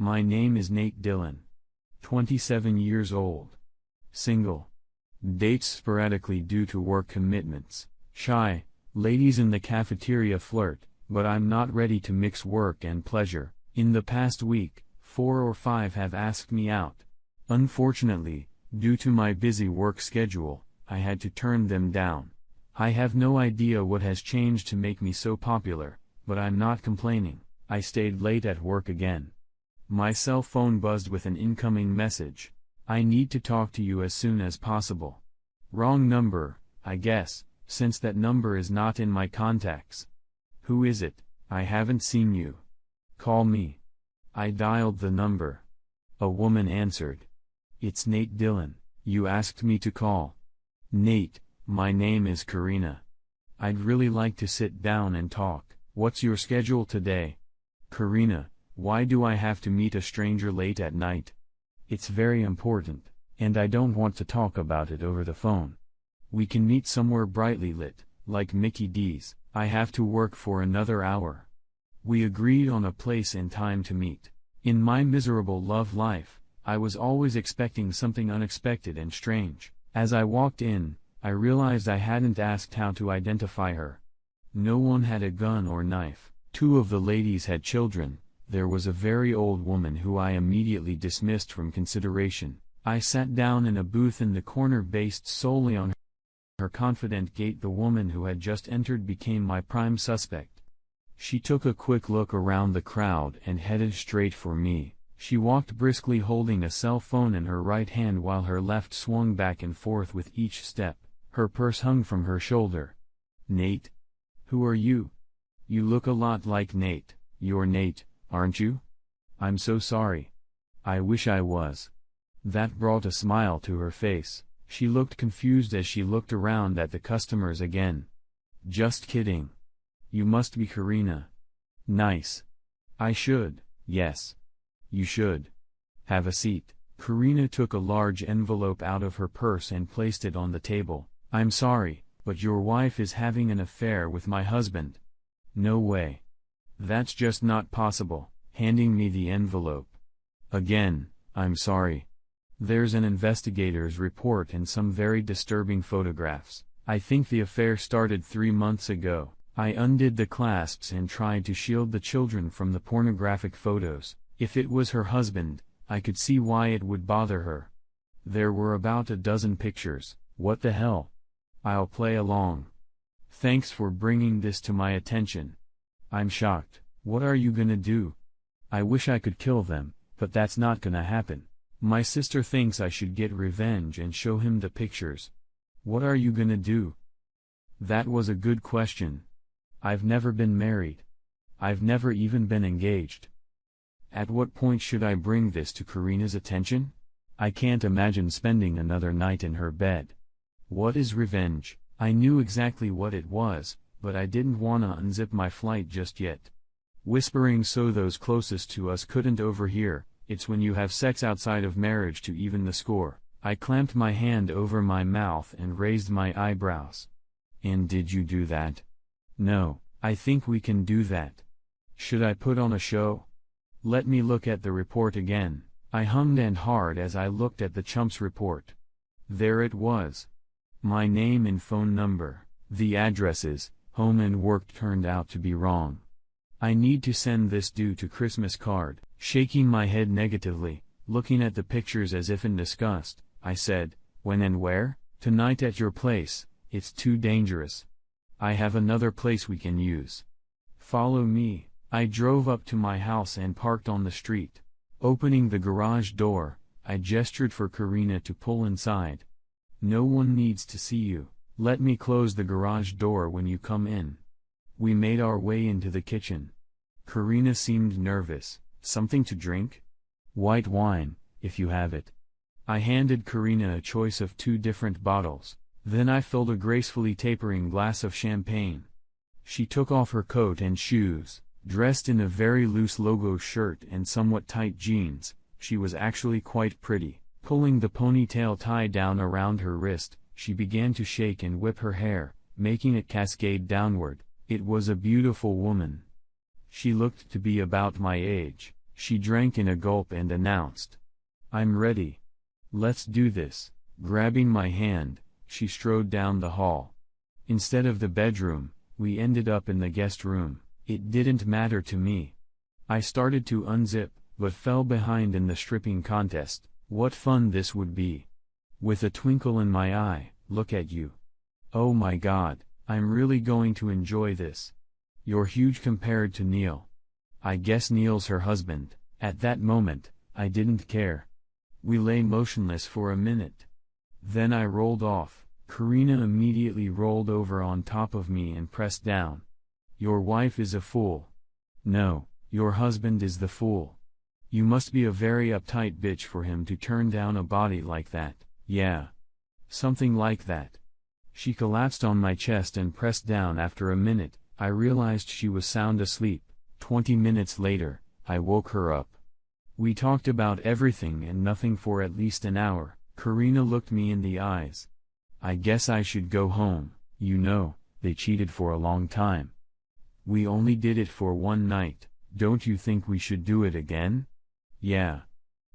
My name is Nate Dillon. 27 years old. Single. Dates sporadically due to work commitments. Shy, ladies in the cafeteria flirt, but I'm not ready to mix work and pleasure. In the past week, 4 or 5 have asked me out. Unfortunately, due to my busy work schedule, I had to turn them down. I have no idea what has changed to make me so popular, but I'm not complaining. I stayed late at work again. My cell phone buzzed with an incoming message. I need to talk to you as soon as possible. Wrong number, I guess, since that number is not in my contacts. Who is it? I haven't seen you. Call me. I dialed the number. A woman answered. It's Nate Dillon. You asked me to call. Nate, my name is Karina. I'd really like to sit down and talk. What's your schedule today? Karina, why do I have to meet a stranger late at night? It's very important, and I don't want to talk about it over the phone. We can meet somewhere brightly lit, like Mickey D's. I have to work for another hour. We agreed on a place and time to meet. In my miserable love life, I was always expecting something unexpected and strange. As I walked in, I realized I hadn't asked how to identify her. No one had a gun or knife. 2 of the ladies had children. There was a very old woman who I immediately dismissed from consideration. I sat down in a booth in the corner based solely on her confident gait. The woman who had just entered became my prime suspect. She took a quick look around the crowd and headed straight for me. She walked briskly holding a cell phone in her right hand while her left swung back and forth with each step. Her purse hung from her shoulder. Nate? Who are you? You look a lot like Nate. You're Nate, aren't you? I'm so sorry. I wish I was. That brought a smile to her face. She looked confused as she looked around at the customers again. Just kidding. You must be Karina. Nice. I should, yes. You should. Have a seat. Karina took a large envelope out of her purse and placed it on the table. I'm sorry, but your wife is having an affair with my husband. No way. That's just not possible. Handing me the envelope. Again, I'm sorry. There's an investigator's report and some very disturbing photographs. I think the affair started 3 months ago. I undid the clasps and tried to shield the children from the pornographic photos. If it was her husband, I could see why it would bother her. There were about a dozen pictures. What the hell? I'll play along. Thanks for bringing this to my attention. I'm shocked. What are you gonna do? I wish I could kill them, but that's not gonna happen. My sister thinks I should get revenge and show him the pictures. What are you gonna do? That was a good question. I've never been married. I've never even been engaged. At what point should I bring this to Karina's attention? I can't imagine spending another night in her bed. What is revenge? I knew exactly what it was, but I didn't wanna unzip my flight just yet. Whispering so those closest to us couldn't overhear. It's when you have sex outside of marriage to even the score. I clamped my hand over my mouth and raised my eyebrows. And did you do that? No, I think we can do that. Should I put on a show? Let me look at the report again. I hummed and hard as I looked at the chump's report. There it was. My name and phone number. The addresses, home and work turned out to be wrong. I need to send this due to Christmas card. Shaking my head negatively, looking at the pictures as if in disgust, I said, when and where? Tonight at your place. It's too dangerous. I have another place we can use. Follow me. I drove up to my house and parked on the street. Opening the garage door, I gestured for Karina to pull inside. No one needs to see you. Let me close the garage door when you come in. We made our way into the kitchen. Karina seemed nervous. Something to drink? White wine, if you have it. I handed Karina a choice of 2 different bottles. Then I filled a gracefully tapering glass of champagne. She took off her coat and shoes. Dressed in a very loose logo shirt and somewhat tight jeans, she was actually quite pretty. Pulling the ponytail tie down around her wrist, she began to shake and whip her hair, making it cascade downward. It was a beautiful woman. She looked to be about my age. She drank in a gulp and announced, "I'm ready. Let's do this." Grabbing my hand, she strode down the hall. Instead of the bedroom, we ended up in the guest room. It didn't matter to me. I started to unzip, but fell behind in the stripping contest. What fun this would be. With a twinkle in my eye, "Look at you. Oh my God, I'm really going to enjoy this. You're huge compared to Neil. I guess Neil's her husband." At that moment, I didn't care. We lay motionless for a minute. Then I rolled off. Karina immediately rolled over on top of me and pressed down. "Your wife is a fool." "No, your husband is the fool. You must be a very uptight bitch for him to turn down a body like that." "Yeah. Something like that." She collapsed on my chest and pressed down. After a minute, I realized she was sound asleep. 20 minutes later, I woke her up. We talked about everything and nothing for at least an hour. Karina looked me in the eyes. "I guess I should go home. You know, they cheated for a long time. We only did it for one night. Don't you think we should do it again?" "Yeah.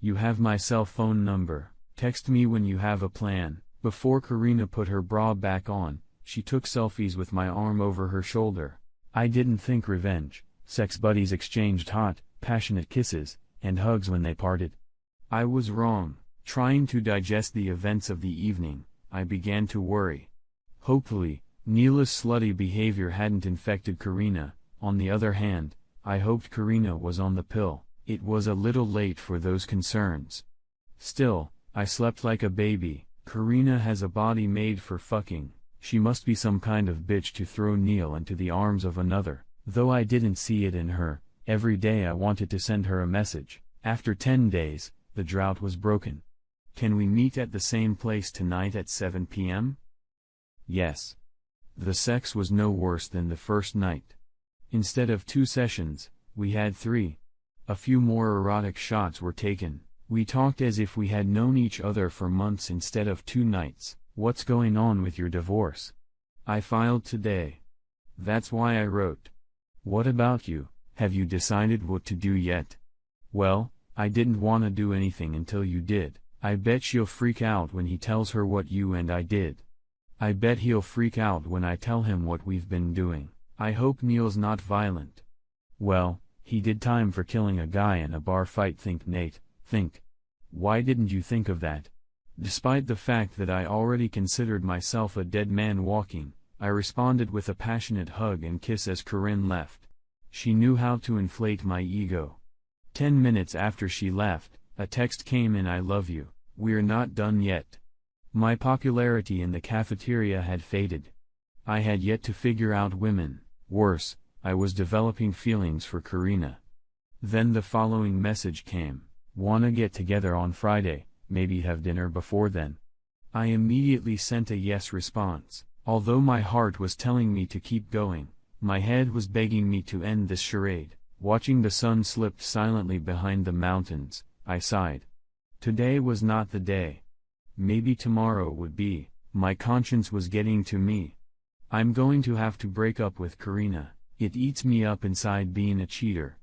You have my cell phone number. Text me when you have a plan." Before Karina put her bra back on, she took selfies with my arm over her shoulder. I didn't think revenge. Sex buddies exchanged hot, passionate kisses and hugs when they parted. I was wrong. Trying to digest the events of the evening, I began to worry. Hopefully, Neil's slutty behavior hadn't infected Karina. On the other hand, I hoped Karina was on the pill. It was a little late for those concerns. Still, I slept like a baby. Karina has a body made for fucking. She must be some kind of bitch to throw Neil into the arms of another. Though I didn't see it in her, every day I wanted to send her a message. After 10 days, the drought was broken. "Can we meet at the same place tonight at 7 p.m.? Yes. The sex was no worse than the first night. Instead of 2 sessions, we had 3. A few more erotic shots were taken. We talked as if we had known each other for months instead of 2 nights. "What's going on with your divorce?" "I filed today. That's why I wrote." "What about you? Have you decided what to do yet?" "Well, I didn't want to do anything until you did." "I bet she'll freak out when he tells her what you and I did." "I bet he'll freak out when I tell him what we've been doing." "I hope Neil's not violent." "Well, he did time for killing a guy in a bar fight." Think, Nate, think. Why didn't you think of that? Despite the fact that I already considered myself a dead man walking, I responded with a passionate hug and kiss as Karine left. She knew how to inflate my ego. 10 minutes after she left, a text came in: "I love you, we're not done yet." My popularity in the cafeteria had faded. I had yet to figure out women. Worse, I was developing feelings for Karina. Then the following message came: "Wanna get together on Friday, maybe have dinner before then?" I immediately sent a yes response. Although my heart was telling me to keep going, my head was begging me to end this charade. Watching the sun slip silently behind the mountains, I sighed. Today was not the day. Maybe tomorrow would be. My conscience was getting to me. I'm going to have to break up with Karina. It eats me up inside being a cheater.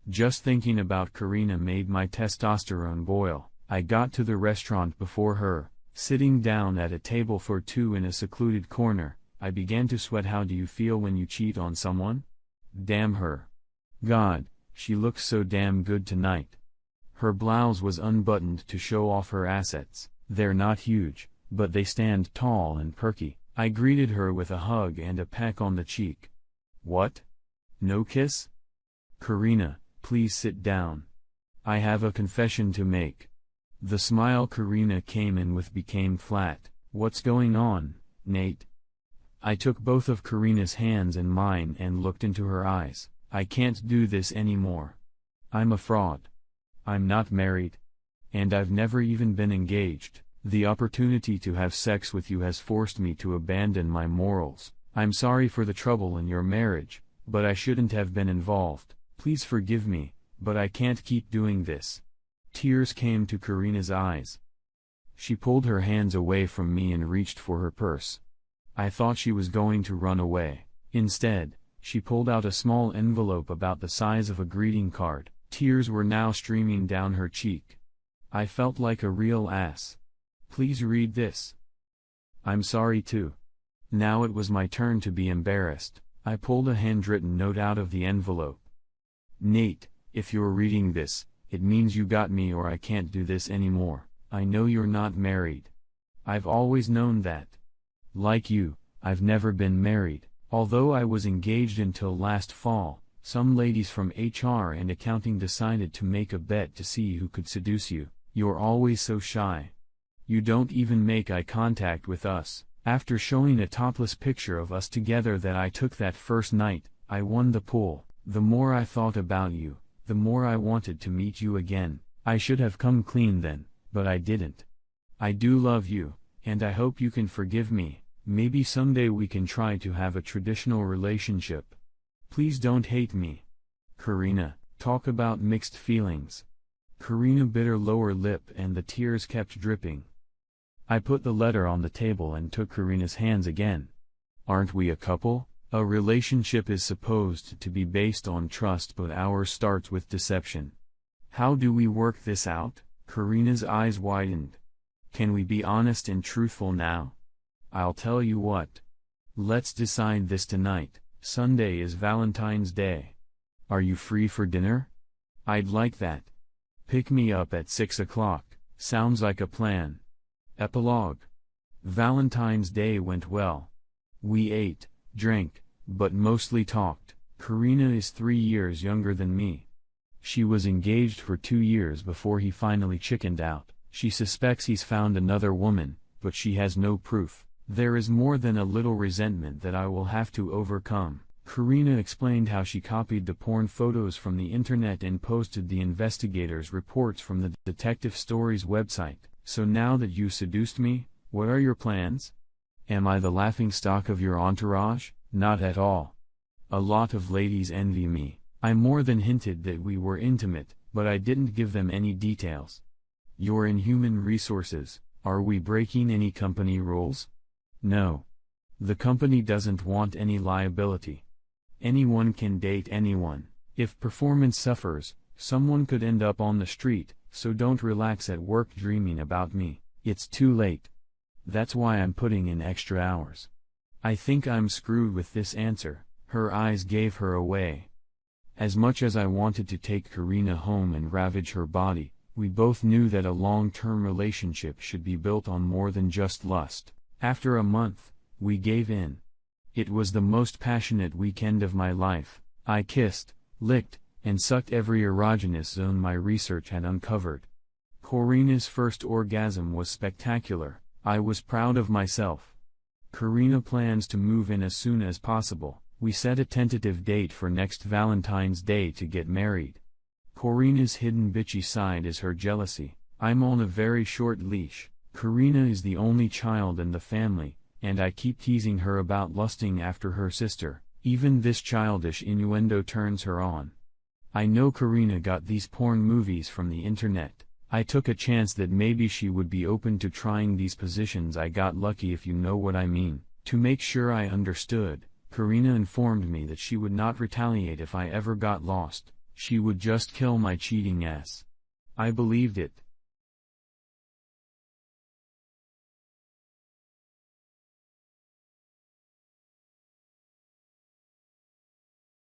Just thinking about Karina made my testosterone boil. I got to the restaurant before her. Sitting down at a table for 2 in a secluded corner, I began to sweat. How do you feel when you cheat on someone? Damn her. God, she looks so damn good tonight. Her blouse was unbuttoned to show off her assets. They're not huge, but they stand tall and perky. I greeted her with a hug and a peck on the cheek. What? No kiss? Karina, please sit down. I have a confession to make. The smile Karina came in with became flat. What's going on, Nate? I took both of Karina's hands in mine and looked into her eyes. I can't do this anymore. I'm a fraud. I'm not married. And I've never even been engaged. The opportunity to have sex with you has forced me to abandon my morals. I'm sorry for the trouble in your marriage, but I shouldn't have been involved. Please forgive me, but I can't keep doing this. Tears came to Karina's eyes. She pulled her hands away from me and reached for her purse. I thought she was going to run away. Instead, she pulled out a small envelope about the size of a greeting card. Tears were now streaming down her cheek. I felt like a real ass. Please read this. I'm sorry too. Now it was my turn to be embarrassed. I pulled a handwritten note out of the envelope. Nate, if you're reading this, it means you got me or I can't do this anymore. I know you're not married. I've always known that. Like you, I've never been married, although I was engaged until last fall. Some ladies from HR and accounting decided to make a bet to see who could seduce you. You're always so shy. You don't even make eye contact with us. After showing a topless picture of us together that I took that first night, I won the pool. The more I thought about you, the more I wanted to meet you again. I should have come clean then, but I didn't. I do love you, and I hope you can forgive me. Maybe someday we can try to have a traditional relationship. Please don't hate me. Karina. Talk about mixed feelings. Karina bit her lower lip and the tears kept dripping. I put the letter on the table and took Karina's hands again. Aren't we a couple? A relationship is supposed to be based on trust, but ours starts with deception. How do we work this out? Karina's eyes widened. Can we be honest and truthful now? I'll tell you what. Let's decide this tonight. Sunday is Valentine's Day. Are you free for dinner? I'd like that. Pick me up at 6 o'clock. Sounds like a plan. Epilogue. Valentine's Day went well. We ate, drank, but mostly talked. Karina is 3 years younger than me. She was engaged for 2 years before he finally chickened out. She suspects he's found another woman, but she has no proof. There is more than a little resentment that I will have to overcome. Karina explained how she copied the porn photos from the internet and posted the investigators' reports from the Detective Stories website. So now that you seduced me, what are your plans? Am I the laughingstock of your entourage? Not at all. A lot of ladies envy me. I more than hinted that we were intimate, but I didn't give them any details. You're in human resources. Are we breaking any company rules? No. The company doesn't want any liability. Anyone can date anyone. If performance suffers, someone could end up on the street, so don't relax at work dreaming about me. It's too late. That's why I'm putting in extra hours. I think I'm screwed with this answer. Her eyes gave her away. As much as I wanted to take Karina home and ravage her body, we both knew that a long-term relationship should be built on more than just lust. After a month, we gave in. It was the most passionate weekend of my life. I kissed, licked, and sucked every erogenous zone my research had uncovered. Karina's first orgasm was spectacular. I was proud of myself. Karina plans to move in as soon as possible. We set a tentative date for next Valentine's Day to get married. Karina's hidden bitchy side is her jealousy. I'm on a very short leash. Karina is the only child in the family, and I keep teasing her about lusting after her sister. Even this childish innuendo turns her on. I know Karina got these porn movies from the internet. I took a chance that maybe she would be open to trying these positions. I got lucky, if you know what I mean. To make sure I understood, Karina informed me that she would not retaliate if I ever got lost. She would just kill my cheating ass. I believed it.